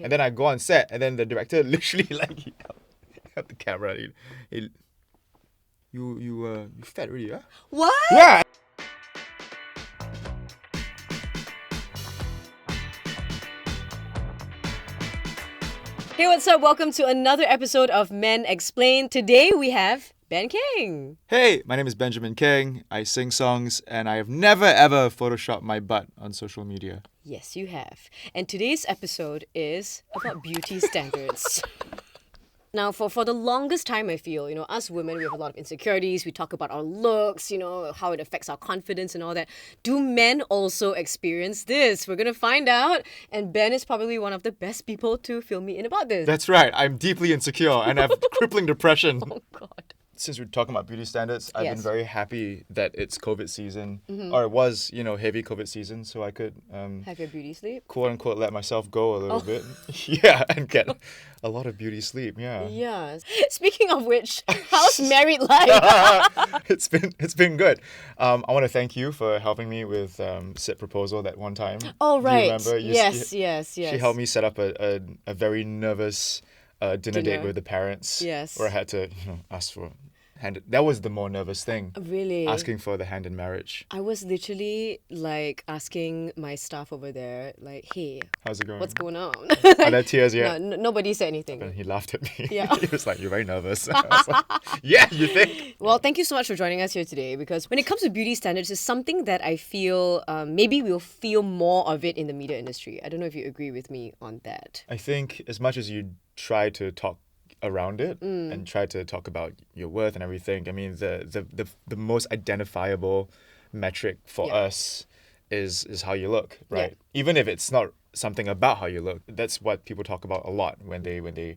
And then I go on set, and then the director literally like he held the camera. You fat already, huh? What? Yeah. Hey, what's up? Welcome to another episode of Men Explain. Today we have Ben Kheng. Hey, my name is Benjamin Kheng. I sing songs, and I have never ever photoshopped my butt on social media. Yes, you have. And today's episode is about beauty standards. Now, for the longest time, I feel, us women, we have a lot of insecurities. We talk about our looks, how it affects our confidence and all that. Do men also experience this? We're going to find out. And Ben is probably one of the best people to fill me in about this. That's right. I'm deeply insecure and I have crippling depression. Oh, God. Since we're talking about beauty standards, I've Yes. been very happy that it's COVID season, or it was, heavy COVID season, so I could, Have your beauty sleep? quote unquote, let myself go a little bit. Yeah, and get a lot of beauty sleep. Yeah. Yeah. Speaking of which, how's married life? It's been good. I want to thank you for helping me with SIP proposal that one time. Oh, Do right. you remember? Yes. She helped me set up a very nervous dinner date with the parents. Yes. Where I had to ask for hand. That was the more nervous thing. Really? Asking for the hand in marriage. I was literally like asking my staff over there, like, hey, How's it going? what's going on? Are there tears yet? No, nobody said anything. And he laughed at me. Yeah. He was like, "You're very nervous." I was like, yeah, you think? Well, thank you so much for joining us here today, because when it comes to beauty standards, it's something that I feel maybe we'll feel more of it in the media industry. I don't know if you agree with me on that. I think as much as you try to talk around it and try to talk about your worth and everything, I mean the most identifiable metric for us is how you look, right? Even if it's not something about how you look, that's what people talk about a lot when they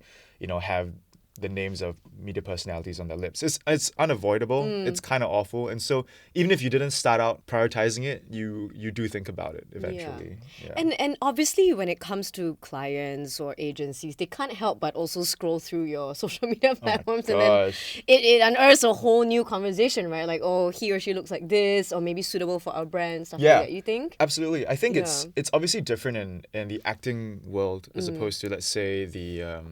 have the names of media personalities on their lips. It's unavoidable. It's kind of awful, and so even if you didn't start out prioritizing it, you do think about it eventually. Yeah. And obviously, when it comes to clients or agencies, they can't help but also scroll through your social media platforms, and then it unearths a whole new conversation, right? Like, oh, he or she looks like this, or maybe suitable for our brand, stuff like that. You think? Absolutely. I think it's obviously different in the acting world as opposed to, let's say, the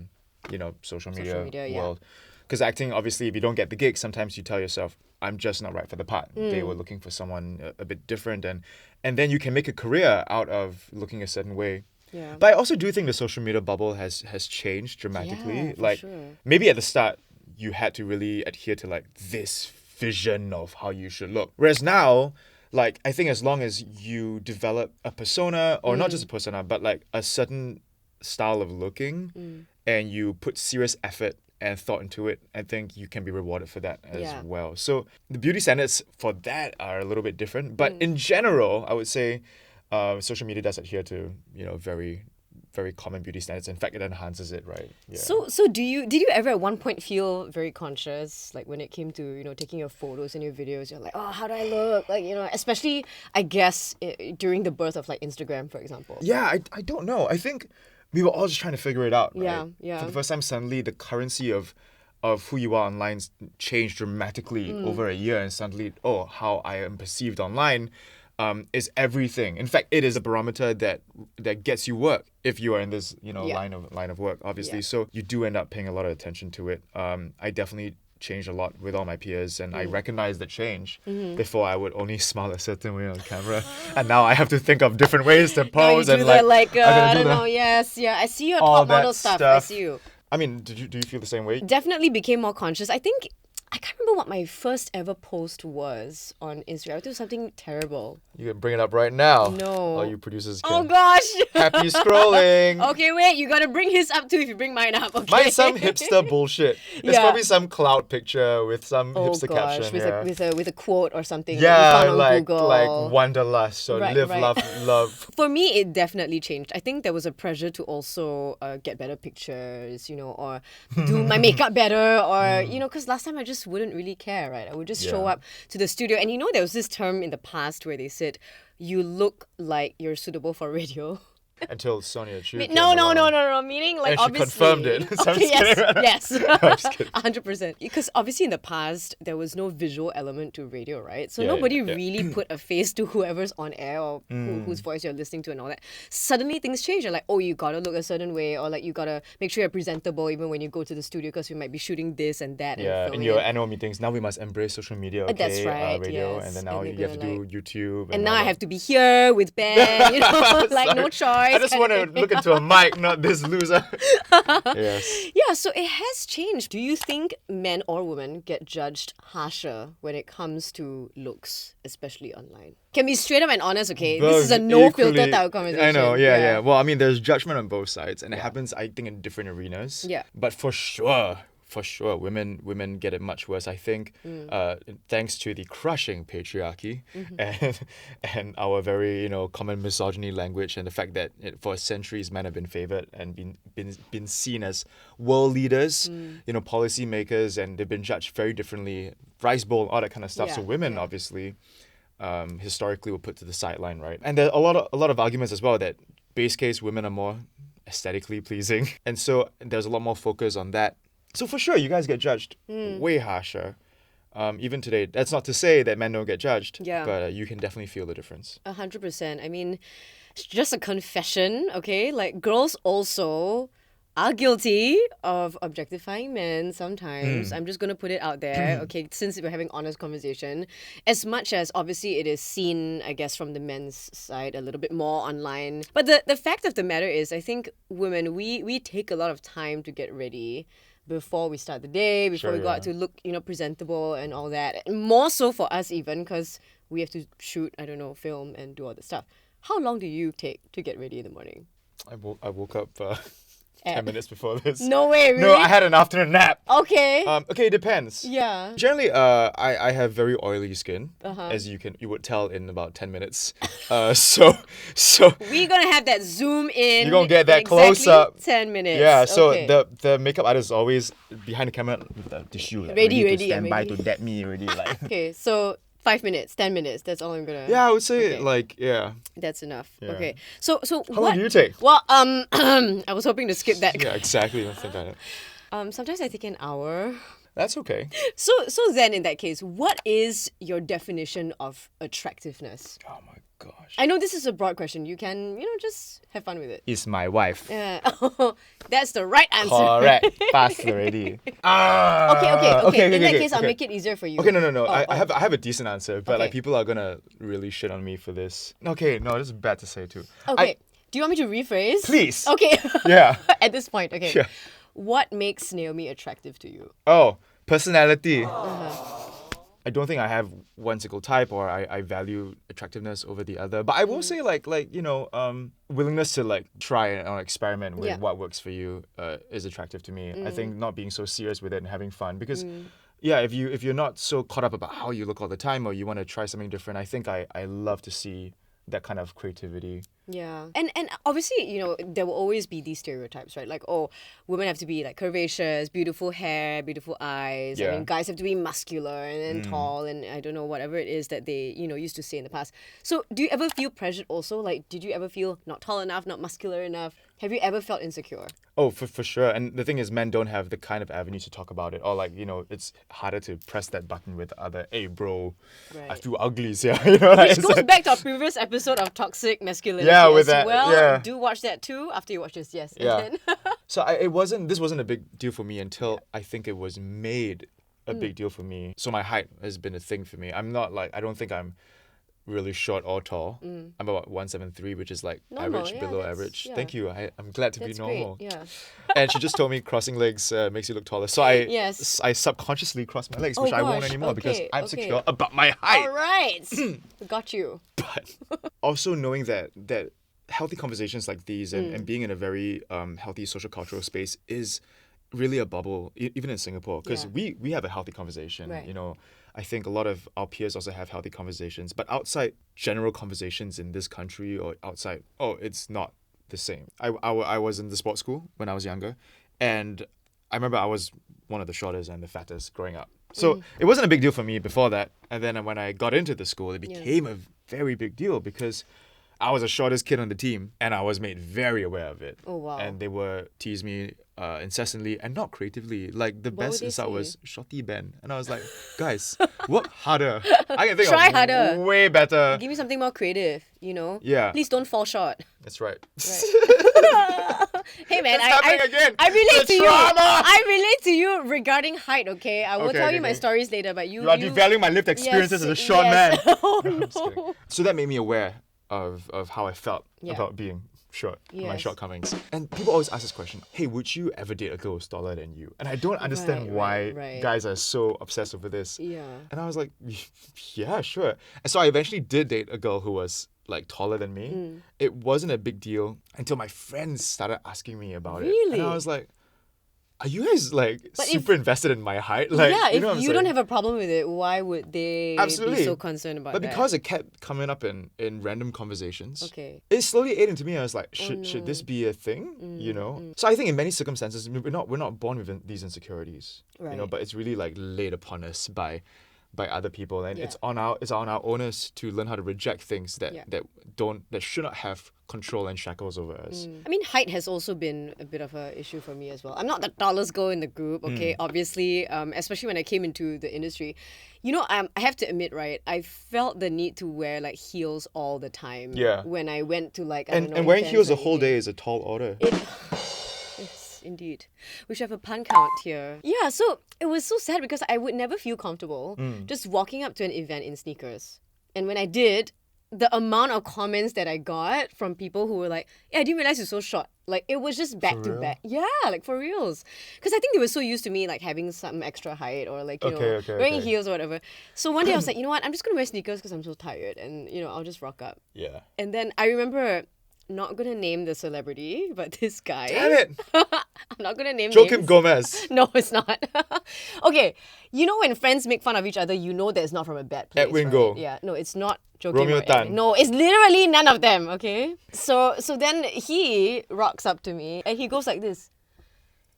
social media world. Because acting, obviously, if you don't get the gig, sometimes you tell yourself, I'm just not right for the part. They were looking for someone a bit different, and then you can make a career out of looking a certain way. Yeah. But I also do think the social media bubble has changed dramatically. Yeah, for like sure. maybe at the start you had to really adhere to like this vision of how you should look. Whereas now, like, I think as long as you develop a persona, or not just a persona, but like a certain style of looking, and you put serious effort and thought into it, I think you can be rewarded for that as well. So the beauty standards for that are a little bit different. But in general, I would say social media does adhere to, very, very common beauty standards. In fact, it enhances it, right? Yeah. So did you ever at one point feel very conscious, like when it came to, taking your photos and your videos, you're like, oh, how do I look? Like, especially, I guess, during the birth of like Instagram, for example. Yeah, I don't know. I think we were all just trying to figure it out, right? Yeah. For the first time, suddenly the currency of who you are online changed dramatically over a year, and suddenly, how I am perceived online is everything. In fact, it is a barometer that gets you work if you are in this line of work, obviously. So you do end up paying a lot of attention to it. I definitely changed a lot with all my peers, and I recognized the change. Before, I would only smile a certain way on camera, and now I have to think of different ways to pose. You do that, I don't know, yes, I see your top model stuff. I see you. I mean, do you feel the same way? Definitely became more conscious. I think, I can't remember what my first ever post was on Instagram. I think it was something terrible. You can bring it up right now. No. All you producers can. Oh gosh. Happy scrolling. Okay, wait, you gotta bring his up too if you bring mine up, okay? Mine's some hipster bullshit. It's probably some cloud picture with some hipster caption. With a quote or something. Yeah, that you found on like Google. wanderlust or live, love. For me, it definitely changed. I think there was a pressure to also get better pictures, or do my makeup better, or because last time I just wouldn't really care, right? I would just show up to the studio, and there was this term in the past where they said, you look like you're suitable for radio. Until Sonia Chu came No. along. Meaning, like, And she obviously. confirmed it. So I'm Okay, just kidding. yes. I'm just kidding. 100%. Because obviously in the past, there was no visual element to radio, right? So Yeah, nobody yeah. really put a face to whoever's on air or whose voice you're listening to and all that. Suddenly things change. You're like, oh, you gotta look a certain way, or like you gotta make sure you're presentable even when you go to the studio because we might be shooting this and that. Yeah, and in filming your it. annual meetings, now we must embrace social media, okay? That's right, Radio, yes. and then now And you you're have to gonna, do YouTube. And now all I that. have to be here with Ben, you know, like no Sorry. choice. I just kind want of to thing. look into a mic, not this loser. Yes. Yeah, so it has changed. Do you think men or women get judged harsher when it comes to looks, especially online? Can be straight up and honest, okay? This is a Both no filter equally- type of conversation. I know, yeah. Well, I mean, there's judgment on both sides, and it happens, I think, in different arenas. Yeah. But for sure, women get it much worse. I think, thanks to the crushing patriarchy and our very common misogyny language, and the fact that for centuries men have been favored and been seen as world leaders, policy makers, and they've been judged very differently. Rice bowl, all that kind of stuff. Yeah, So women yeah. obviously. Historically were put to the sideline, right? And there are a lot of arguments as well that base case women are more aesthetically pleasing, and so there's a lot more focus on that. So for sure, you guys get judged way harsher. Even today, that's not to say that men don't get judged, Yeah. but you can definitely feel the difference. 100%. I mean, it's just a confession, okay? Like, girls also are guilty of objectifying men sometimes. I'm just going to put it out there, okay, since we're having honest conversation. As much as obviously it is seen, I guess, from the men's side a little bit more online. But the fact of the matter is, I think women, we take a lot of time to get ready before we start the day, before Sure, we go out to look, presentable and all that. And more so for us even, because we have to shoot, I don't know, film and do all the stuff. How long do you take to get ready in the morning? I woke up 10 minutes before this. No way, really? No, I had an afternoon nap. Okay. Okay, it depends. Yeah. Generally, I have very oily skin, Uh-huh. as you would tell in about 10 minutes. So We're gonna have that zoom in. You're gonna get that in exactly close up. 10 minutes. yeah. So okay. the makeup artist is always behind the camera with the tissue, like, Ready, to ready, stand I'm by ready. to dab me already, like. Okay, so 5 minutes, 10 minutes. That's all I'm gonna. Yeah, I would say Okay. like yeah. That's enough. Yeah. Okay. So How long do you take? Well, I was hoping to skip that. Yeah, exactly. I think Sometimes I take an hour. that's okay. So then in that case, what is your definition of attractiveness? Oh my gosh. I know this is a broad question. You can, just have fun with it. Is my wife. Yeah. That's the right answer. Correct. Fast already. Okay. In that case, I'll make it easier for you. Okay, no. Oh, I have a decent answer, but like Okay. people are gonna really shit on me for this. Okay, no, this is bad to say too. Okay. Do you want me to rephrase? Please. Okay. Yeah. At this point, okay. Yeah. What makes Naomi attractive to you? Oh, personality. Uh-huh. I don't think I have one single type, or I value attractiveness over the other. But I will say willingness to like try and experiment with Yeah. what works for you is attractive to me. I think not being so serious with it and having fun, because Mm. yeah, if you're not so caught up about how you look all the time, or you want to try something different, I think I love to see that kind of creativity. Yeah. And obviously, there will always be these stereotypes, right? Like, oh, women have to be like curvaceous, beautiful hair, beautiful eyes. I Yeah. mean, guys have to be muscular and tall and I don't know, whatever it is that they, used to say in the past. So do you ever feel pressured also? Like, did you ever feel not tall enough, not muscular enough? Have you ever felt insecure? Oh, for sure. And the thing is, men don't have the kind of avenue to talk about it. Or like, it's harder to press that button with other, hey bro, I Right. feel ugly, yeah. Like, Which it's goes like- back to our previous episode of toxic masculinity. Yeah, with as that, well. yeah. Do watch that too after you watch this. Yes. Yeah. And then So this wasn't a big deal for me until I think it was made a big deal for me. So my height has been a thing for me. I'm not like, I don't think I'm really short or tall. I'm about 173, which is like Normal, average, yeah, below that's- average. yeah. Thank you. I'm glad to that's be great. normal. Yeah. And she just told me crossing legs makes you look taller. So I Yes. I subconsciously cross my legs, Oh, which I won't gosh. anymore because Okay, I'm okay. secure about my height. All right. Got you. But also knowing that healthy conversations like these and being in a very healthy social cultural space is really a bubble, even in Singapore, because Yeah. we have a healthy conversation. Right. I think a lot of our peers also have healthy conversations, but outside general conversations in this country or outside, it's not the same. I was in the sports school when I was younger, and I remember I was one of the shortest and the fattest growing up. So it wasn't a big deal for me before that. And then when I got into the school, it became a very big deal because I was the shortest kid on the team, and I was made very aware of it. Oh, wow. And they were tease me incessantly and not creatively. Like the What best would they insult say? was shorty Ben, and I was like, guys, work harder. I can think Try of harder. way better. Give me something more creative, you know? Yeah. Please don't fall short. That's right. Hey man, It's happening again. I relate The to trauma. you. I relate to you regarding height, okay? I will Okay, tell okay, you my okay. stories later, but You are devaluing my lived experiences as a short yes. man. Oh I'm just kidding. no. So that made me aware of how I felt Yeah. about being short, my Yes. shortcomings. And people always ask this question, hey, would you ever date a girl who's taller than you? And I don't understand why right. guys are so obsessed over this. Yeah. And I was like, yeah, sure. And so I eventually did date a girl who was like taller than me. Mm. It wasn't a big deal until my friends started asking me about it. Really? And I was like, are you guys like But super invested in my height? Like, yeah, you know what if I'm you don't saying? have a problem with it, why would they Absolutely. be so concerned about But that? because it kept coming up in random conversations, Okay. it slowly ate into me. I was like, should this be a thing? Mm, You know? So I think in many circumstances, we're not born with these insecurities. You know, Right. but it's really like laid upon us by other people, and Yeah. it's on our onus to learn how to reject things that Yeah. that should not have control and shackles over us. I mean, height has also been a bit of an issue for me as well. I'm not the tallest girl in the group, okay? Obviously, especially when I came into the industry. You know, I have to admit, right? I felt the need to wear like heels all the time. Yeah. When I went to like, I don't know, And wearing events heels or the whole anything. day is a tall order. Yes, indeed. We should have a pun count here. Yeah, so it was so sad because I would never feel comfortable just walking up to an event in sneakers. And when I did, the amount of comments that I got from people who were like, yeah, I didn't realize you're so short. Like, it was just back to real? back. Yeah, like for reals. Because I think they were so used to me like having some extra height or like, you know, wearing okay. heels or whatever. So one day I was like, you know what, I'm just going to wear sneakers because I'm so tired and, you know, I'll just rock up. Yeah. And then I remember, not going to name the celebrity, but this guy. Damn it! I'm not going to name Joakim names. Gomez. No, it's not. Okay, you know when friends make fun of each other, you know that it's not from a bad place. Edwin right? Goh. Yeah, no, it's not Joakim Romeo or Edwin. Tan. No, it's literally none of them. Okay, so then he rocks up to me and he goes like this.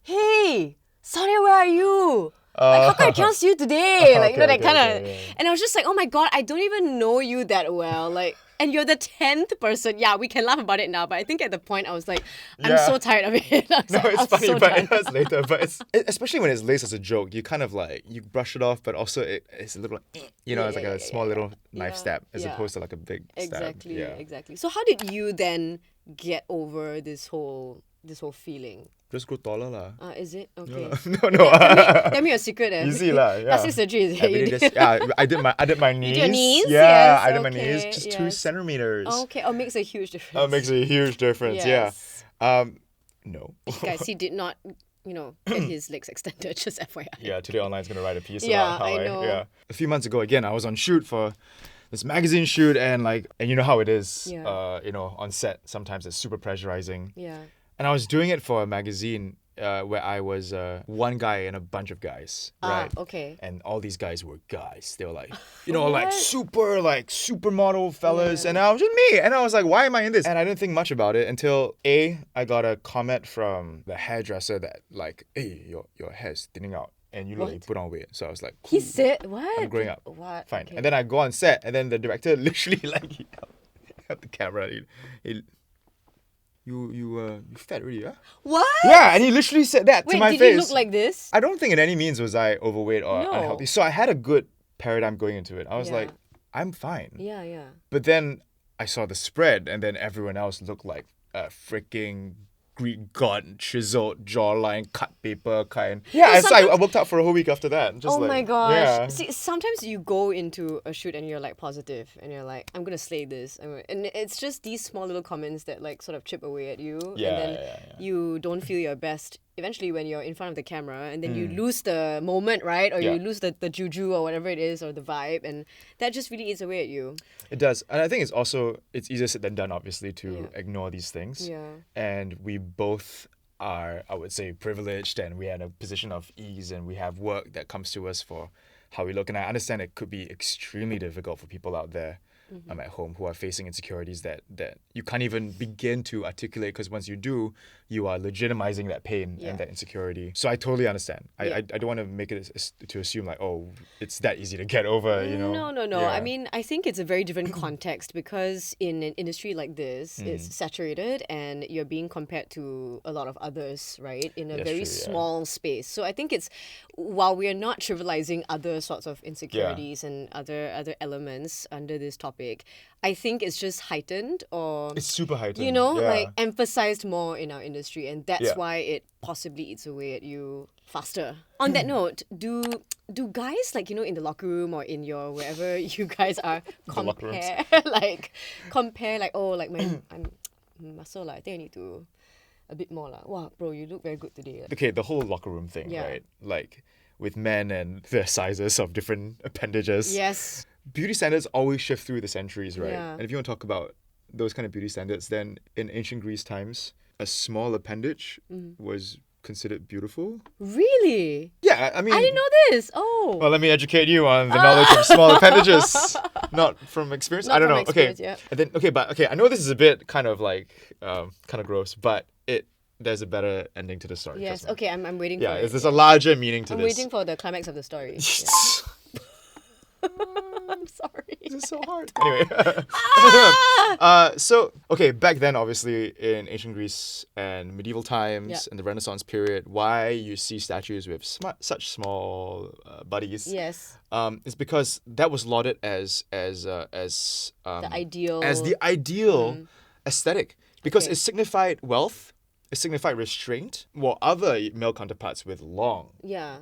Hey, Sonia, where are you? Like, how come I cannot see you today? Like, you know, that kind of. yeah. And I was just like, oh my god, I don't even know you that well. Like, and you're the 10th person. Yeah, we can laugh about it now, but I think at the point I was like, I'm Yeah. so tired of it. I was No, like, it's I'm funny, so but done. it hurts later. But it's especially when it's laced as a joke. You kind of like you brush it off, but also it's a little, you know, it's like a small little knife Yeah, stab as yeah. opposed to like a big stab. Exactly, Yeah. exactly. So how did you then get over this whole feeling? Just grow taller lah. Is it okay? No. Tell me your secret. Easy lah. Yeah. Plastic surgery is it? Every You day did? just, yeah, I did my knees. did your knees? Yeah, Yes, I did my okay, knees. Just 2 centimeters. Okay, oh, makes a huge difference. Makes a huge difference. Yes. Yeah. No. Guys, he did not, you know, get his legs extended. Just FYI. Yeah, Today Online's gonna write a piece Yeah, about how I know. yeah. A few months ago, again, I was on shoot for this magazine shoot, and you know how it is. Yeah. You know, on set sometimes it's super pressurizing. Yeah. And I was doing it for a magazine where I was one guy and a bunch of guys, right? Okay. And all these guys were guys. They were like, you know, like What? supermodel fellas, Yeah. and I was just me. And I was like, why am I in this? And I didn't think much about it until I got a comment from the hairdresser that like, hey, your hair's thinning out and you look like you put on weight. So I was like, He cool. said what? I'm growing up. What? Fine. Okay. And then I go on set, and then the director literally like he held the camera. You fat already, huh? What? Yeah, and he literally said that Wait, to my did face. he look like this? I don't think in any means was I overweight or No. unhealthy. So I had a good paradigm going into it. I was Yeah. like, I'm fine. Yeah, yeah. But then I saw the spread, and then everyone else looked like a freaking Greek god, chiseled jawline, cut paper kind. Yeah, No, so I worked out for a whole week after that. Just Oh like, my gosh. Yeah. See, sometimes you go into a shoot and you're like positive and you're like, I'm gonna slay this. And it's just these small little comments that like sort of chip away at you. Yeah, And then yeah. you don't feel your best eventually when you're in front of the camera, and then you lose the moment, right? Or Yeah. you lose the juju or whatever it is, or the vibe, and that just really eats away at you. It does. And I think it's easier said than done, obviously, to Yeah. ignore these things. Yeah. And we both are, I would say, privileged, and we are in a position of ease, and we have work that comes to us for how we look. And I understand it could be extremely difficult for people out there at home who are facing insecurities that you can't even begin to articulate, because once you do, you are legitimizing that pain and that insecurity. So I totally understand. I don't want to make it to assume like, oh, it's that easy to get over, you know? No. Yeah. I mean, I think it's a very different context because in an industry like this, it's saturated and you're being compared to a lot of others, right? In a That's very true, yeah. small space. So I think it's, while we are not trivializing other sorts of insecurities and other elements under this topic, I think it's just heightened, or It's super heightened. you know, yeah. like emphasized more in our industry, and that's Yeah. why it possibly eats away at you faster. On that note, do guys, like, you know, in the locker room or in your wherever you guys are, locker rooms. compare like, oh, like I'm muscle lah, I think I need to a bit more lah. Wow, bro, you look very good today. Okay, the whole locker room thing, Yeah. right? Like with men and their sizes of different appendages. Yes. Beauty standards always shift through the centuries, right? Yeah. And if you want to talk about those kind of beauty standards, then in ancient Greece times, a small appendage was considered beautiful. Really? Yeah, I mean, I didn't know this. Oh. well, let me educate you on the knowledge of small appendages, not from experience. Not I don't from know. experience, Okay, yeah. and then I know this is a bit kind of like kind of gross, but there's a better ending to the story. Yes. trust me. Okay, I'm waiting Yeah, for it. there's a larger meaning to I'm this. waiting for the climax of the story. I'm sorry. This is so hard. Anyway, so okay, back then, obviously in ancient Greece and medieval times Yeah. and the Renaissance period, why you see statues with such small bodies? Yes. Is because that was lauded as The ideal. as the ideal aesthetic, because Okay. it signified wealth, it signified restraint, while other male counterparts with long, Yeah.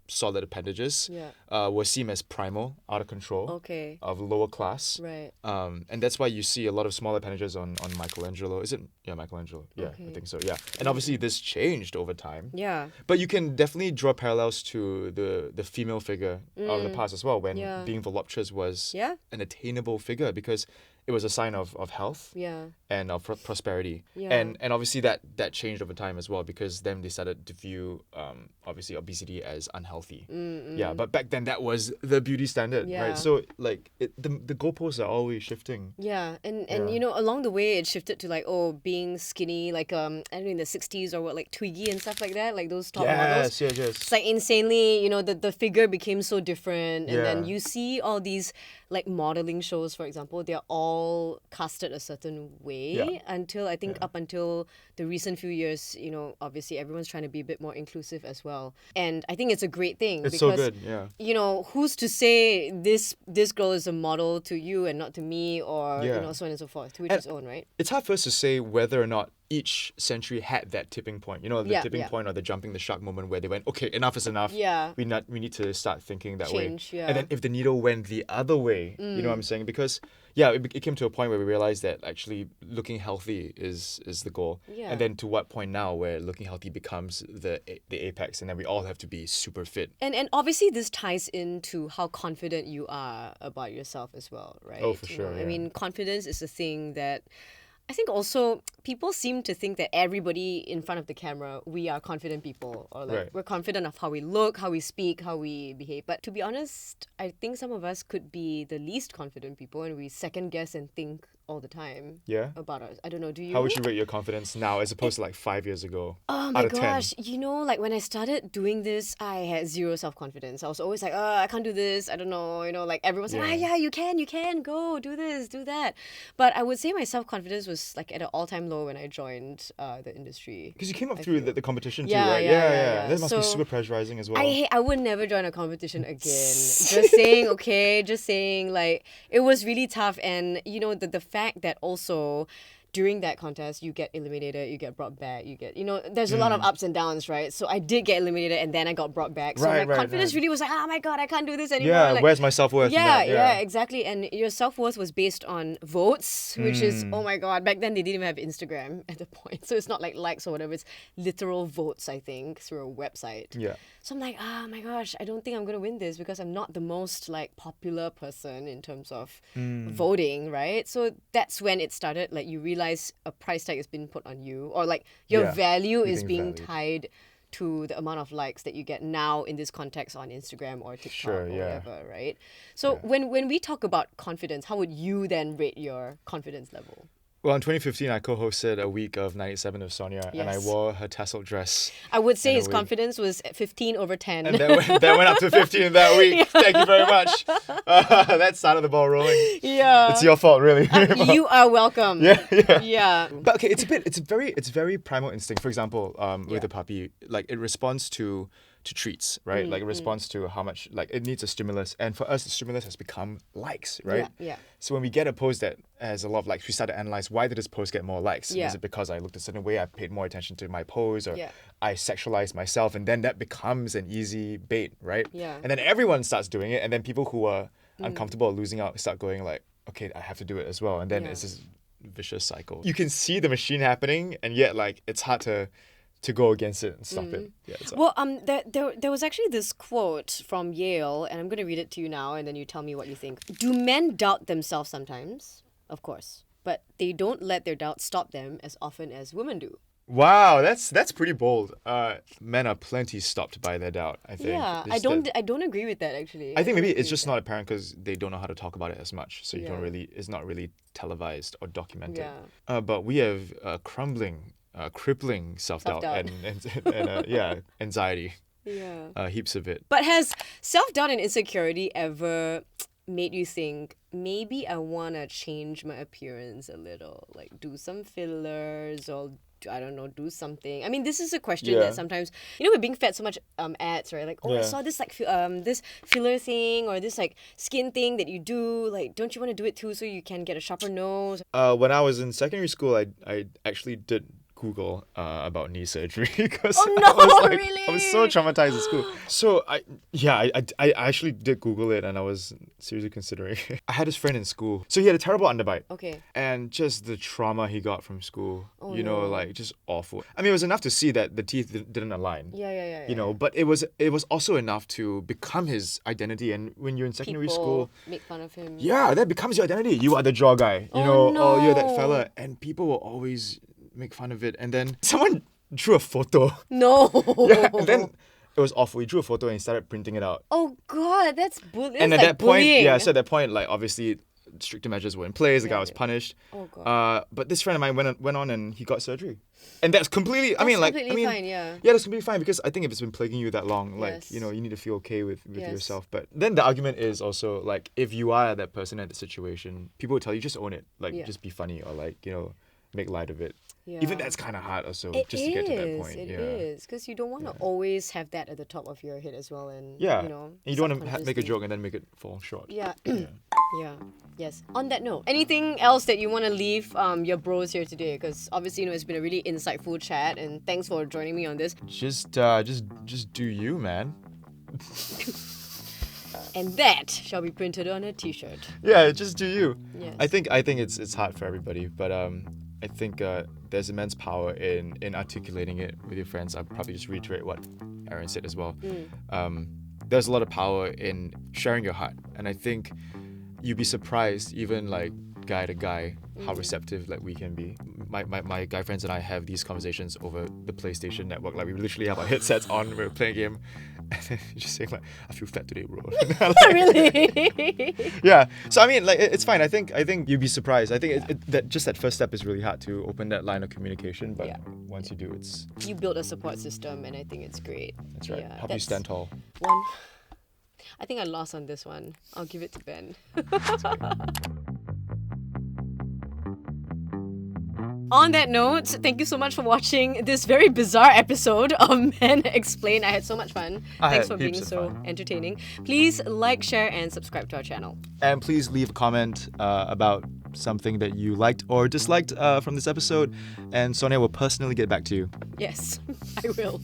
solid appendages Yeah. were seen as primal, out of control, Okay. of lower class. Right. And that's why you see a lot of small appendages on Michelangelo. Is it? Yeah, Michelangelo. Yeah, I Okay. think so. Yeah. And obviously this changed over time. Yeah. But you can definitely draw parallels to the female figure of the past as well, when Yeah. being voluptuous was Yeah. an attainable figure, because it was a sign of health Yeah. and of prosperity. Yeah. And obviously that changed over time as well, because then they started to view obviously obesity as unhealthy. Yeah, but back then that was the beauty standard, Yeah. right? So like the goalposts are always shifting. Yeah, and Yeah. you know, along the way it shifted to like, oh, being skinny, like I don't know, in the 60s or what, like Twiggy and stuff like that, like those top models. Yes. It's like insanely, you know, the figure became so different, and then Yeah. you see all these like modeling shows, for example, they're all casted a certain way Yeah. until I think up until the recent few years, you know, obviously everyone's trying to be a bit more inclusive as well, and I think it's a great thing It's because so good, yeah. you know, who's to say this girl is a model to you and not to me, or you Yeah. know, so on and so forth, to each And- his own, right? It's hard for us to say whether or not each century had that tipping point. You know, the Yeah, tipping yeah. point or the jumping the shark moment where they went, okay, enough is enough. Yeah. We need to start thinking that Change, way. yeah. And then if the needle went the other way, you know what I'm saying? Because yeah, it came to a point where we realized that actually looking healthy is the goal. Yeah. And then to what point now where looking healthy becomes the apex, and then we all have to be super fit. And obviously this ties into how confident you are about yourself as well, right? Oh, for You sure, know, I yeah. mean, confidence is a thing that I think also people seem to think that everybody in front of the camera, we are confident people, or like Right. we're confident of how we look, how we speak, how we behave. But to be honest, I think some of us could be the least confident people, and we second guess and think all the time Yeah? about us. I don't know, do you? How would you rate your confidence now as opposed to like 5 years ago? Oh my out of 10? gosh, you know, like when I started doing this, I had zero self-confidence. I was always like, I can't do this, I don't know, you know, like everyone's like, Yeah. yeah, you can, go, do this, do that. But I would say my self-confidence was like at an all-time low when I joined the industry. Because you came up through the competition too, Yeah, right? yeah. That must be So, super pressurizing as well. I would never join a competition again. Just saying, okay, just saying, like, it was really tough. And, you know, the fact that also during that contest, you get eliminated, you get brought back, you get, you know, there's a lot of ups and downs, right? So I did get eliminated and then I got brought back. So Right, my right, confidence right. really was like, oh my God, I can't do this anymore. Yeah, like, where's my self-worth? in yeah, that? yeah, exactly. And your self-worth was based on votes, which is, oh my God, back then they didn't even have Instagram at the point. So it's not like likes or whatever, it's literal votes, I think, through a website. Yeah. So I'm like, oh my gosh, I don't think I'm going to win this because I'm not the most like popular person in terms of voting, right? So that's when it started, like you realize a price tag has been put on you, or like your Yeah, value is being being valued. tied to the amount of likes that you get now in this context on Instagram or TikTok Sure, or yeah. whatever, right? So when we talk about confidence, how would you then rate your confidence level? Well, in 2015, I co-hosted a week of 97 of Sonia, and I Yes. wore her tasseled dress. I would say in a his week. confidence was 15 over 10. And that went up to 15 in that week. Thank you very much. That started the ball rolling. Yeah. It's your fault, really. You are welcome. Yeah. Yeah. But okay, it's very primal instinct. For example, with Yeah. the puppy, like it responds to treats, right? Like it responds to how much, like it needs a stimulus. And for us, the stimulus has become likes, right? Yeah. So when we get a post that has a lot of likes, we start to analyze, why did this post get more likes? Yeah. Is it because I looked a certain way, I paid more attention to my pose, or Yeah. I sexualized myself? And then that becomes an easy bait, right? Yeah. And then everyone starts doing it, and then people who are uncomfortable or losing out start going like, okay, I have to do it as well. And then Yeah. it's this vicious cycle. You can see the machine happening, and yet like it's hard to go against it and stop it. Yeah, it's Well, there was actually this quote from Yale, and I'm going to read it to you now, and then you tell me what you think. Do men doubt themselves sometimes? Of course. But they don't let their doubts stop them as often as women do. wow, that's pretty bold. Men are plenty stopped by their doubt, I think. Yeah, It's that- I don't agree with that, actually. I think don't maybe agree it's just with not apparent because they don't know how to talk about it as much. So you don't Yeah. really, it's not really televised or documented. Yeah. But we have crippling self-doubt, Self-doubt. and anxiety, that. Yeah. heaps of it. But has self-doubt and insecurity ever made you think, maybe I want to change my appearance a little? Like do some fillers or, I don't know, do something. I mean, this is a question Yeah. that sometimes, we're being fed so much ads, right? Like, oh, I Yeah. saw this like this filler thing or this like skin thing that you do. Like, don't you want to do it too so you can get a sharper nose? When I was in secondary school, I actually did Google about knee surgery because Oh, no, I was so really? traumatized at school. So I actually did Google it, and I was seriously considering. I had this friend in school, so he had a terrible underbite. Okay. And just the trauma he got from school, Oh, know, no. like just awful. I mean, it was enough to see that the teeth didn't align. Yeah. You know, but it was also enough to become his identity. And when you're in secondary People school, make fun of him. yeah, that becomes your identity. You are the jaw guy, you Oh, know, or you're that no. fella, and people will always make fun of it. And then someone drew a photo. No. Yeah, and then it was awful. He drew a photo and he started printing it out. Oh God, that's And at like that point, bullying. yeah, so at that point, like obviously stricter measures were in place. The guy was yeah. punished. Oh, God. But this friend of mine went on and he got surgery, and that's completely. completely fine, yeah. Yeah, that's completely fine because I think if it's been plaguing you that long, like Yes. you need to feel okay with Yes. yourself. But then the argument is also like if you are that person at the situation, people will tell you just own it, like Yeah. just be funny or like make light of it. Yeah. Even that's kind of hard also It just to get to that point. It yeah. is, because you don't want to always have that at the top of your head as well, and Yeah. you know, And you don't want to make a subconsciously. joke and then make it fall short. Yeah. Yeah. Yes. On that note, anything else that you want to leave your bros here today? Because obviously, it's been a really insightful chat, and thanks for joining me on this. Just do you, man. And that shall be printed on a T-shirt. Yeah, just do you. Yes. I think it's hard for everybody, but I think there's immense power in articulating it with your friends. I'll probably just reiterate what Aaron said as well. There's a lot of power in sharing your heart, and I think you'd be surprised, even like guy to guy, how receptive like we can be. My guy friends and I have these conversations over the PlayStation Network. Like we literally have our headsets on, we're playing a game, and then just saying like, I feel fat today, bro. Really? Yeah. So I mean, like it's fine. I think you'd be surprised. I think that just that first step is really hard to open that line of communication. But Yeah. once you do, it's You build a support system, and I think it's great. that's right. Yeah, Help you that's stand tall. one. I think I lost on this one. I'll give it to Ben. On that note, thank you so much for watching this very bizarre episode of Men Explain. I had so much fun. I Thanks had for being heaps of so fun. entertaining. Please like, share, and subscribe to our channel. And please leave a comment about something that you liked or disliked from this episode, and Sonia will personally get back to you. Yes, I will.